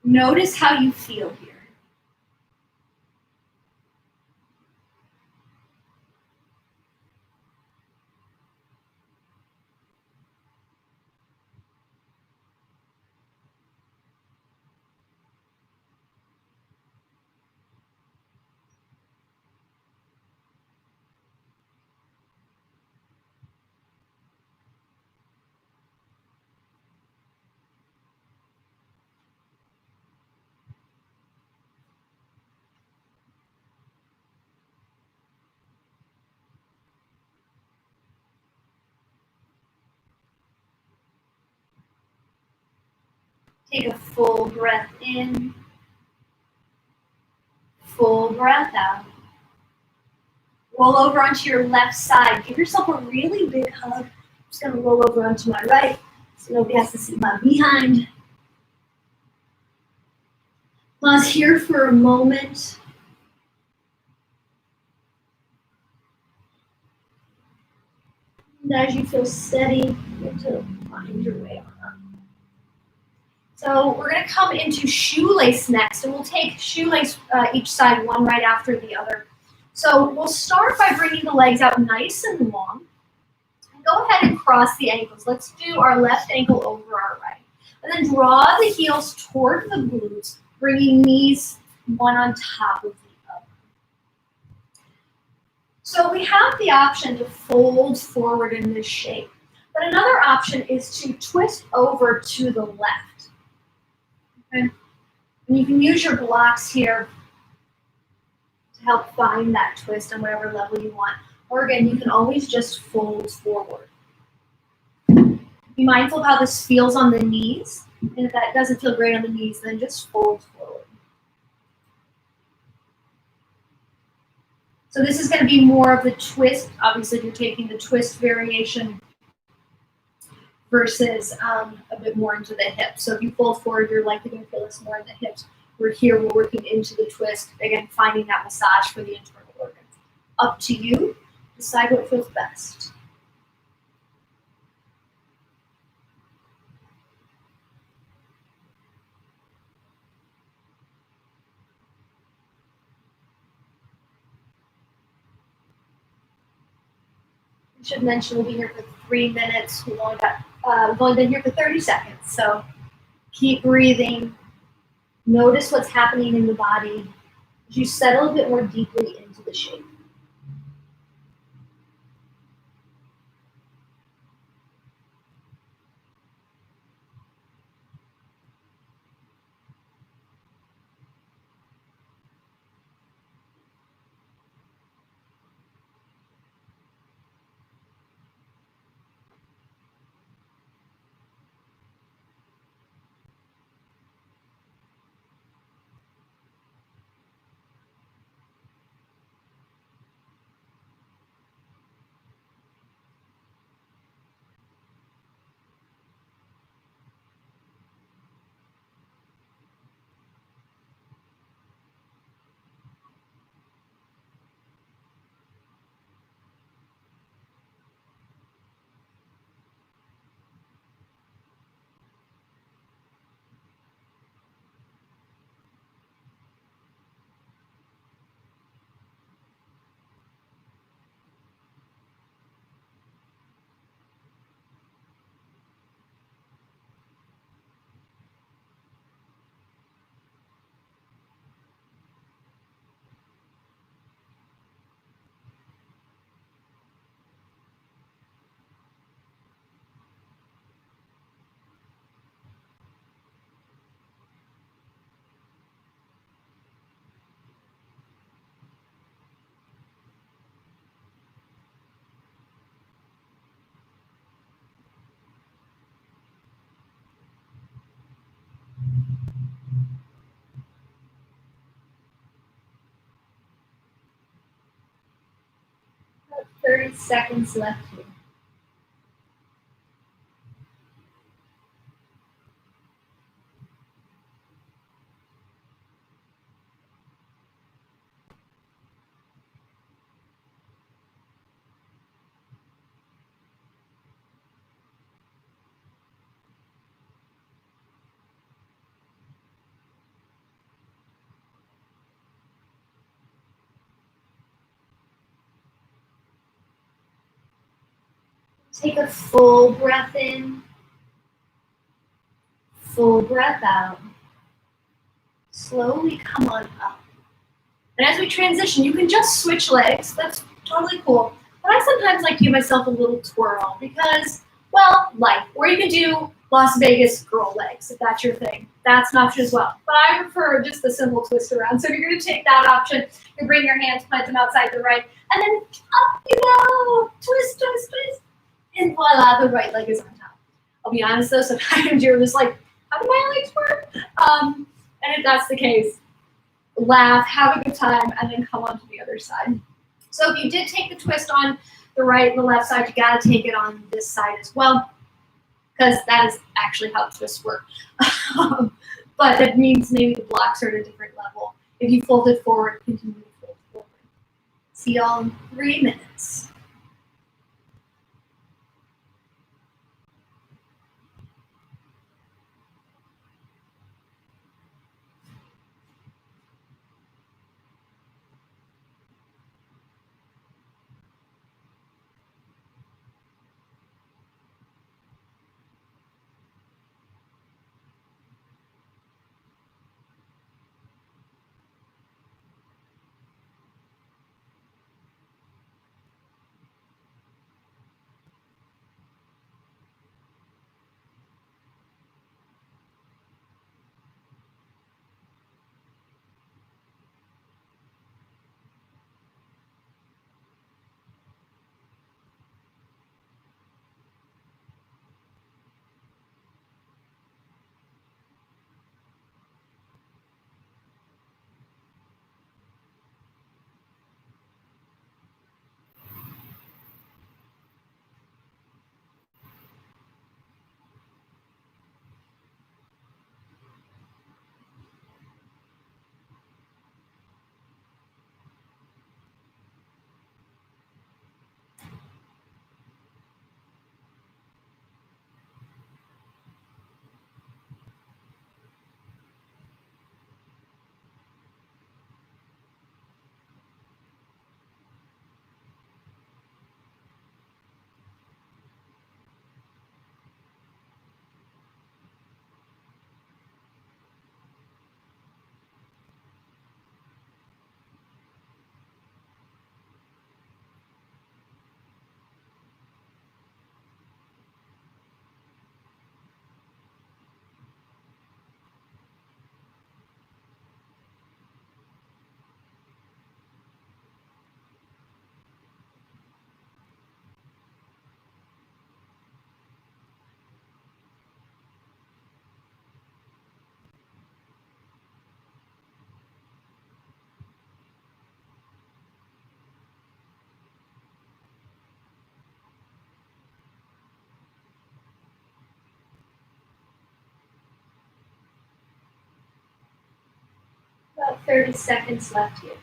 Notice how you feel here. Take a full breath in, full breath out. Roll over onto your left side. Give yourself a really big hug. I'm just gonna roll over onto my right so nobody has to see my behind. Pause here for a moment. And as you feel steady, get to find your way on up. So we're going to come into shoelace next, and we'll take shoelace each side, one right after the other. So we'll start by bringing the legs out nice and long. And go ahead and cross the ankles. Let's do our left ankle over our right. And then draw the heels toward the glutes, bringing knees one on top of the other. So we have the option to fold forward in this shape. But another option is to twist over to the left. Okay. And you can use your blocks here to help find that twist on whatever level you want. Or again, you can always just fold forward. Be mindful of how this feels on the knees. And if that doesn't feel great on the knees, then just fold forward. So this is going to be more of the twist. Obviously, if you're taking the twist variation versus a bit more into the hips. So if you fold forward, you're likely going to feel this more in the hips. We're here, we're working into the twist. Again, finding that massage for the internal organs. Up to you. Decide what feels best. I should mention we'll be here for 3 minutes. We've only been here for 30 seconds. So keep breathing. Notice what's happening in the body as you settle a bit more deeply into the shape. 30 seconds left here. Take a full breath in, full breath out. Slowly come on up. And as we transition, you can just switch legs. That's totally cool. But I sometimes like to give myself a little twirl because, well, life. Or you can do Las Vegas girl legs if that's your thing. That's an option as well. But I prefer just the simple twist around. So if you're going to take that option, you bring your hands, plant them outside the right, and then up you go. Twist, twist, twist. And voila, the right leg is on top. I'll be honest though, sometimes you're just like, how do my legs work? And if that's the case, laugh, have a good time, and then come on to the other side. So if you did take the twist on the right and the left side, you gotta take it on this side as well, because that is actually how twists work. But it means maybe the blocks are at a different level. If you fold it forward, continue to fold forward. See y'all in 3 minutes. About 30 seconds left here.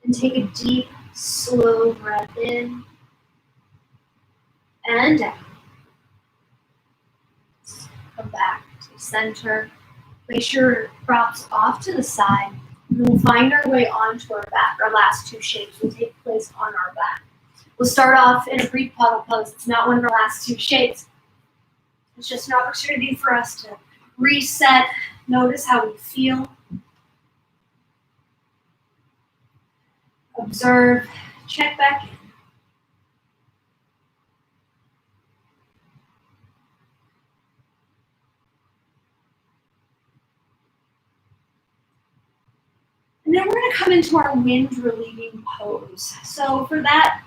And take a deep, slow breath in and out. Come back to center. Place your props off to the side. And we'll find our way onto our back. Our last 2 shapes will take place on our back. We'll start off in a brief puddle pose. It's not one of our last 2 shapes. It's just an opportunity for us to reset, notice how we feel, observe, check back in. into our wind relieving pose. So for that,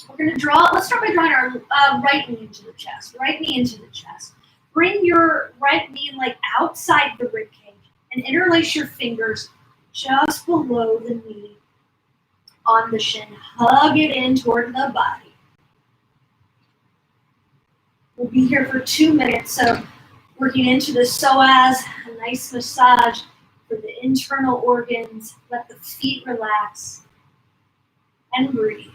we're going to draw, let's start by drawing our right knee into the chest, right knee into the chest. Bring your right knee like outside the rib cage and interlace your fingers just below the knee on the shin. Hug it in toward the body. We'll be here for 2 minutes, so working into the psoas, a nice massage for the internal organs. Let the feet relax and breathe.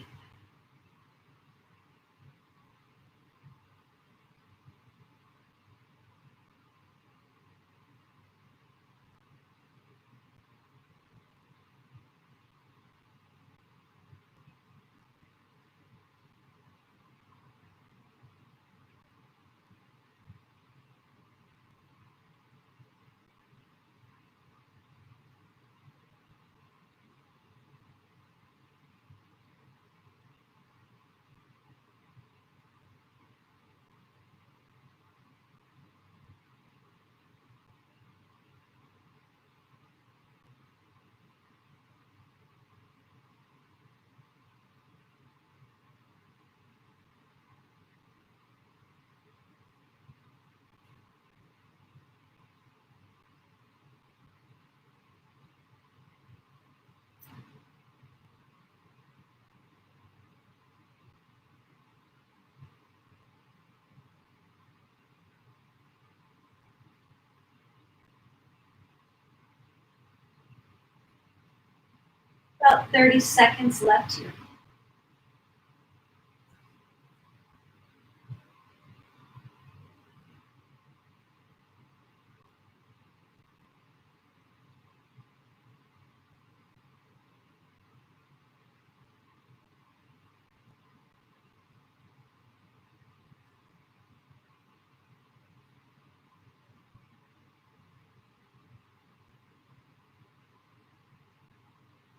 About 30 seconds left here.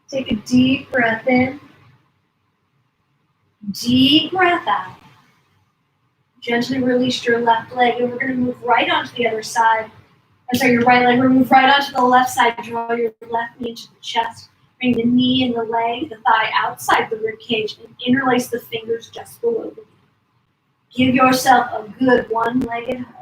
Take a deep breath in, deep breath out. Gently release your left leg, and we're going to move right onto the other side. Your right leg. We're going to move right onto the left side. Draw your left knee into the chest. Bring the knee and the leg, the thigh outside the rib cage, and interlace the fingers just below the knee. Give yourself a good one-legged hug.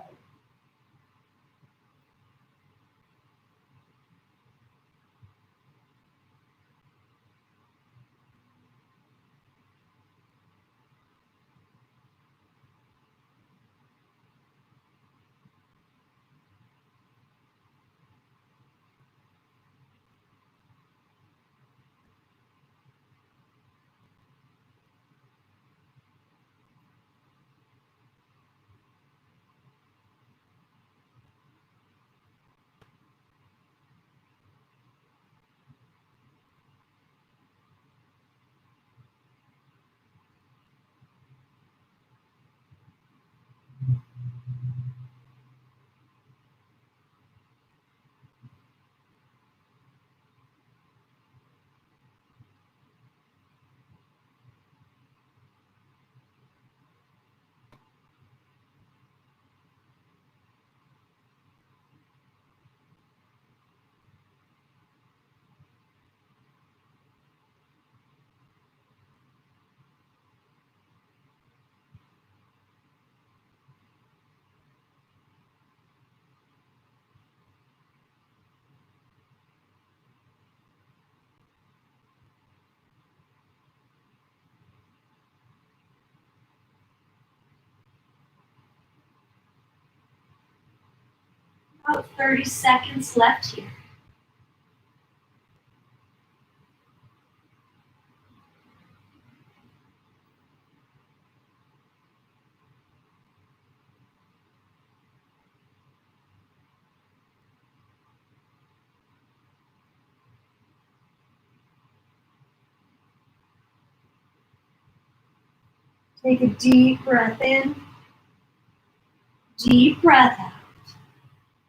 About 30 seconds left here. Take a deep breath in, deep breath out.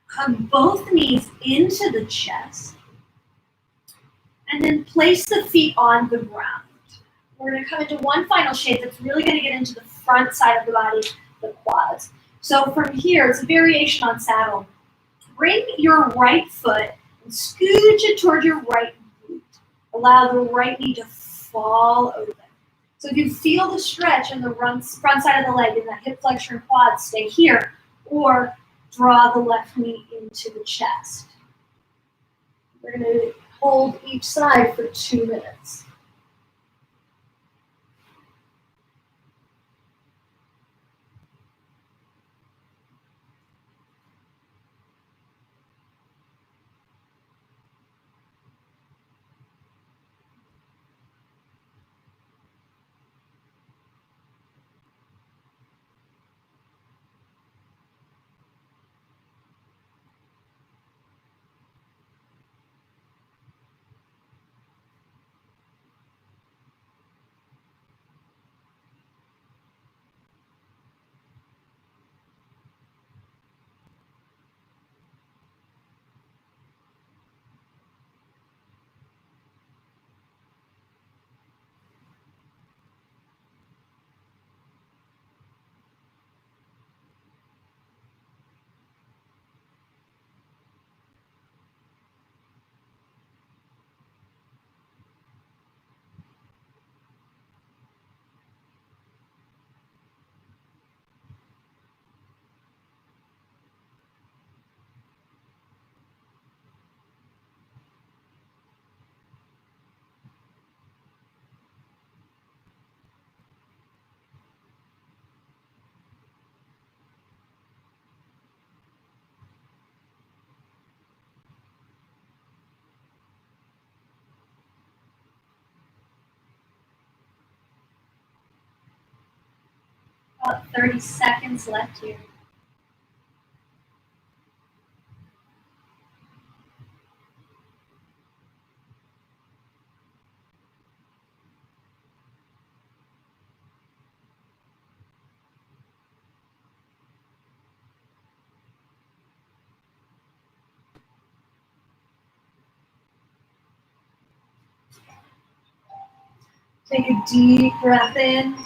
Hug both knees into the chest, and then place the feet on the ground. We're going to come into one final shape that's really going to get into the front side of the body, the quads. So from here, it's a variation on saddle. Bring your right foot and scooch it toward your right glute. Allow the right knee to fall open. So if you feel the stretch in the front side of the leg, in that hip flexor and quad, stay here, or draw the left knee into the chest. We're going to hold each side for 2 minutes. About 30 seconds left here. Take a deep breath in,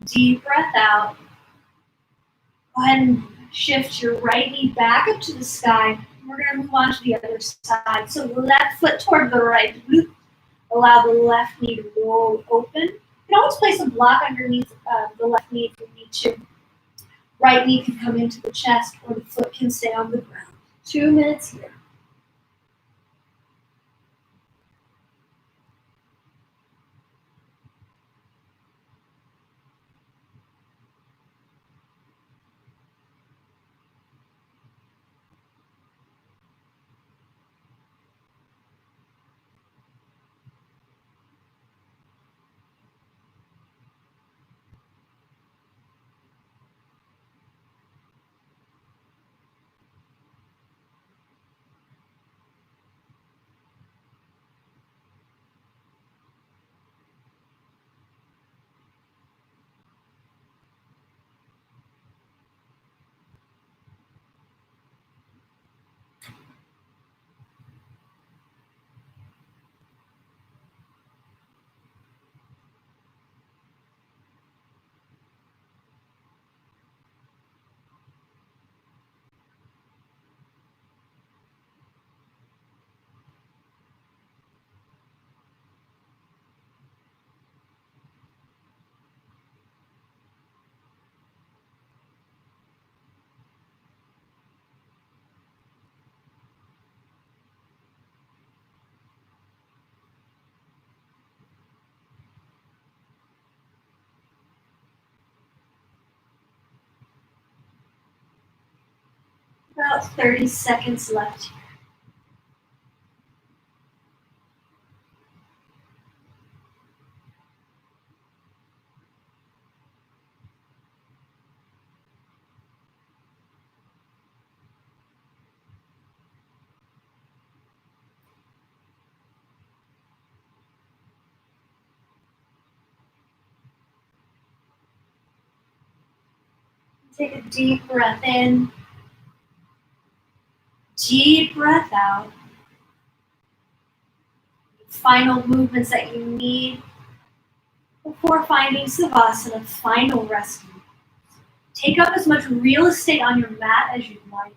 deep breath out. Go ahead and shift your right knee back up to the sky. We're going to move on to the other side. So left foot toward the right. Allow the left knee to roll open. You can always place a block underneath the left knee if you need to. Right knee can come into the chest, or the foot can stay on the ground. 2 minutes here. About 30 seconds left. Take a deep breath in, deep breath out. Final movements that you need before finding Savasana, final rescue. Take up as much real estate on your mat as you'd like.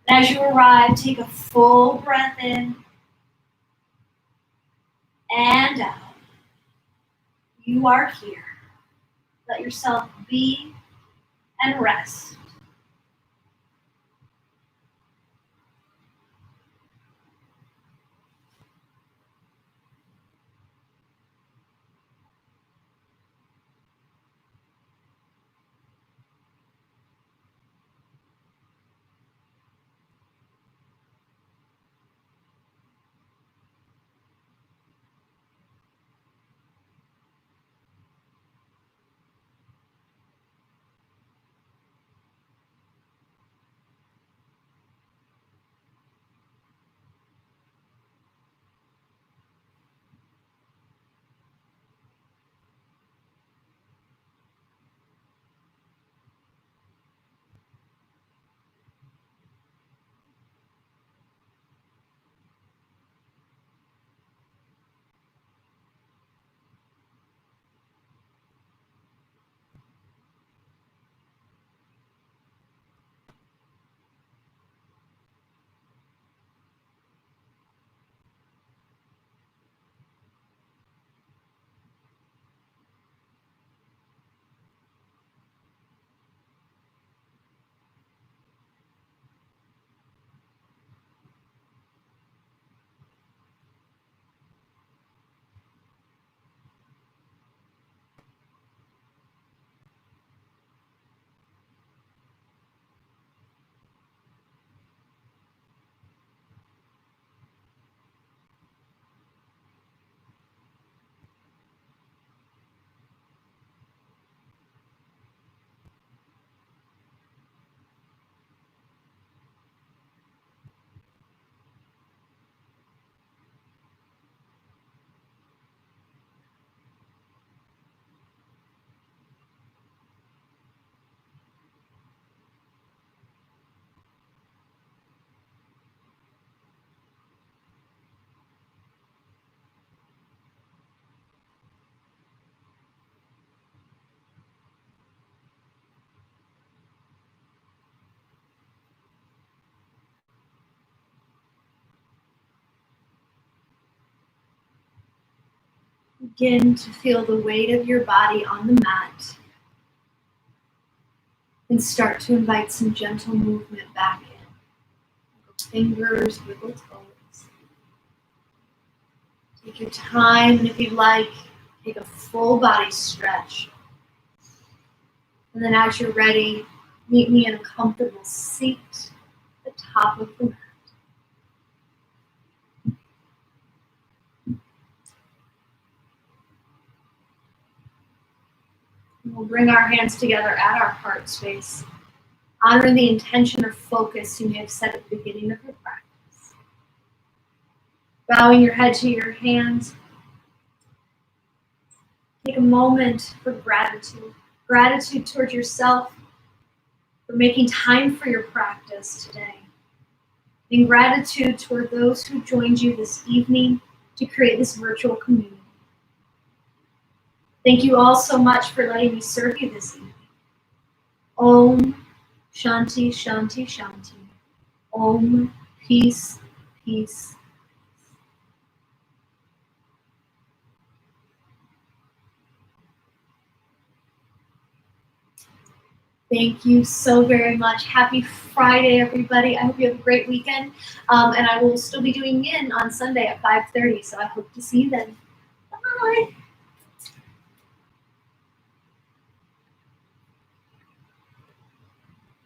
And as you arrive, take a full breath in and out. You are here. Let yourself be and rest. Begin to feel the weight of your body on the mat and start to invite some gentle movement back in. Wiggle fingers, wiggle toes. Take your time, and if you'd like, take a full body stretch. And then as you're ready, meet me in a comfortable seat at the top of the mat. And we'll bring our hands together at our heart space, honoring the intention or focus you may have set at the beginning of your practice. Bowing your head to your hands, take a moment for gratitude. Gratitude towards yourself for making time for your practice today. And gratitude toward those who joined you this evening to create this virtual community. Thank you all so much for letting me serve you this evening. Om Shanti Shanti Shanti. Om Peace Peace. Thank you so very much. Happy Friday, everybody. I hope you have a great weekend. And I will still be doing Yin on Sunday at 5:30, so I hope to see you then. Bye.